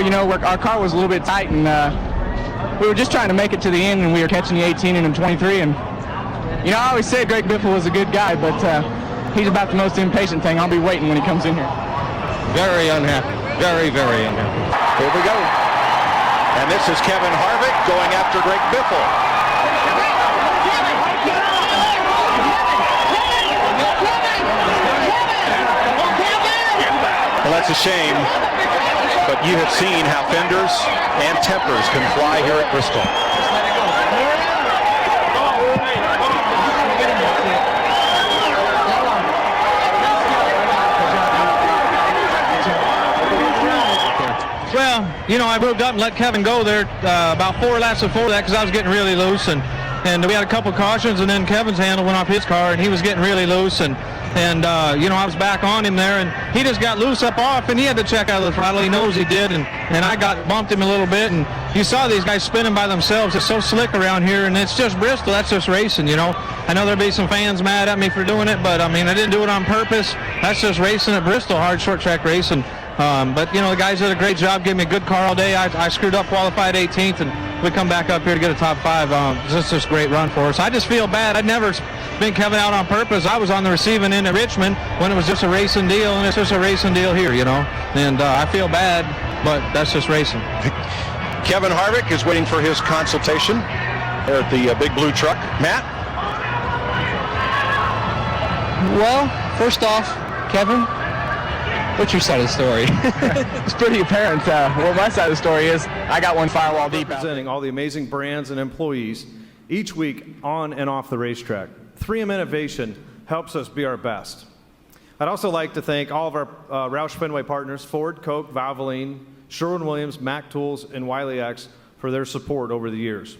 You know, our car was a little bit tight, and we were just trying to make it to the end, and we were catching the 18 and 23. And you know, I always said Greg Biffle was a good guy, but he's about the most impatient thing. I'll be waiting when he comes in here. Very unhappy. Very, very unhappy. Here we go. And this is Kevin Harvick going after Greg Biffle. Well, that's a shame, but you have seen how fenders and tempers can fly here at Bristol. Well, you know, I moved up and let Kevin go there about 4 laps before that because I was getting really loose, and we had a couple cautions, and then Kevin's handle went off his car, and he was getting really loose, and you know, I was back on him there, and he just got loose up off, and he had to check out of the throttle. He knows he did, and I bumped him a little bit, and you saw these guys spinning by themselves. It's so slick around here, and it's just Bristol. That's just racing, you know. I know there'll be some fans mad at me for doing it, but I mean, I didn't do it on purpose. That's just racing at Bristol, hard short track racing. But you know, the guys did a great job, gave me a good car all day. I screwed up, qualified 18th, and we come back up here to get a top 5. It's just a great run for us. I just feel bad. I'd never been Kevin out on purpose. I was on the receiving end at Richmond when it was just a racing deal, and it's just a racing deal here, you know. And I feel bad, but that's just racing. Kevin Harvick is waiting for his consultation there at the big blue truck. Matt? Well, first off, Kevin, what's your side of the story? It's pretty apparent. Well, my side of the story is I got one firewall deep. Representing all the amazing brands and employees each week on and off the racetrack. 3M Innovation helps us be our best. I'd also like to thank all of our Roush Fenway partners, Ford, Coke, Valvoline, Sherwin-Williams, Mac Tools, and Wiley X for their support over the years.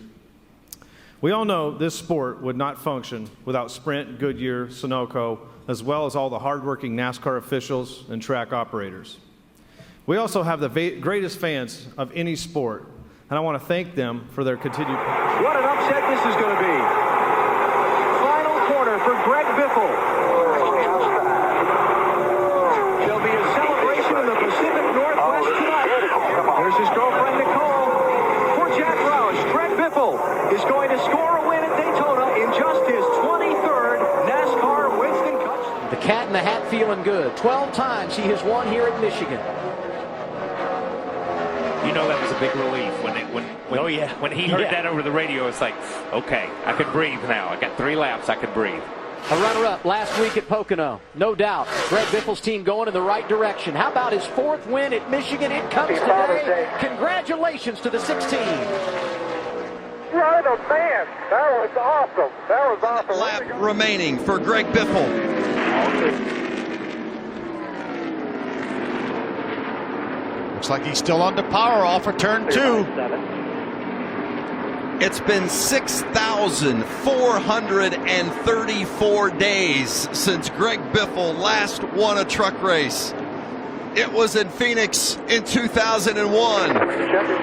We all know this sport would not function without Sprint, Goodyear, Sunoco, as well as all the hardworking NASCAR officials and track operators. We also have the greatest fans of any sport, and I want to thank them for their continued passion. What an upset this is going to be. Final corner for Greg Biffle. There'll be a celebration in the Pacific Northwest tonight. There's his girlfriend Nicole. For Jack Roush, Greg Biffle is going to score a win at Daytona in just his 23rd NASCAR Winston Cup. The cat in the hat feeling good. 12 times he has won here at Michigan. You know, that was a big relief when he heard that over the radio. It's like, okay, I can breathe now. I got 3 laps. I can breathe. A runner-up last week at Pocono. No doubt. Greg Biffle's team going in the right direction. How about his 4th win at Michigan? It comes today. Congratulations to the 16. Right, man. That was awesome. That was awesome. Lap remaining for Greg Biffle. Looks like he's still on the power off for turn 2. It's been 6,434 days since Greg Biffle last won a truck race. It was in Phoenix in 2001.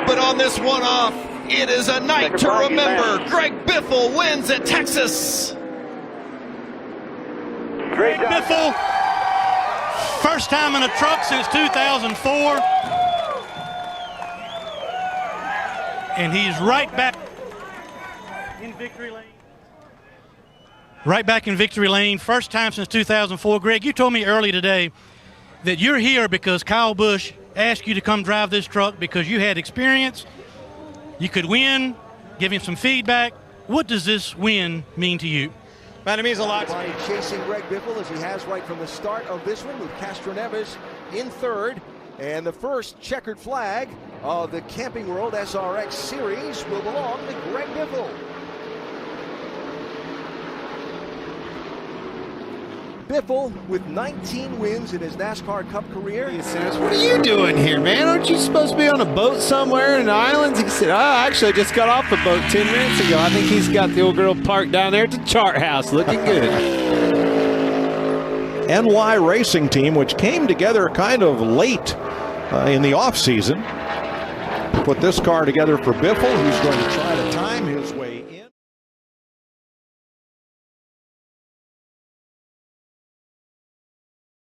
But on this one-off, it is a night to remember. Greg Biffle wins at Texas. Greg Biffle, first time in a truck since 2004. And he's right back in victory lane. Right back in victory lane. First time since 2004. Greg, you told me early today that you're here because Kyle Busch asked you to come drive this truck because you had experience, you could win, give him some feedback. What does this win mean to you? Man, it means a lot to me. Chasing Greg Biffle as he has right from the start of this one with Castroneves in 3rd. And the first checkered flag of the Camping World SRX Series will belong to Greg Biffle. Biffle with 19 wins in his NASCAR Cup career. He says, "What are you doing here, man? Aren't you supposed to be on a boat somewhere in the islands?" He said, actually, I just got off the boat 10 minutes ago. I think he's got the old girl parked down there at the chart house looking good. NY Racing Team, which came together kind of late in the offseason, put this car together for Biffle, who's going to try to time his way in.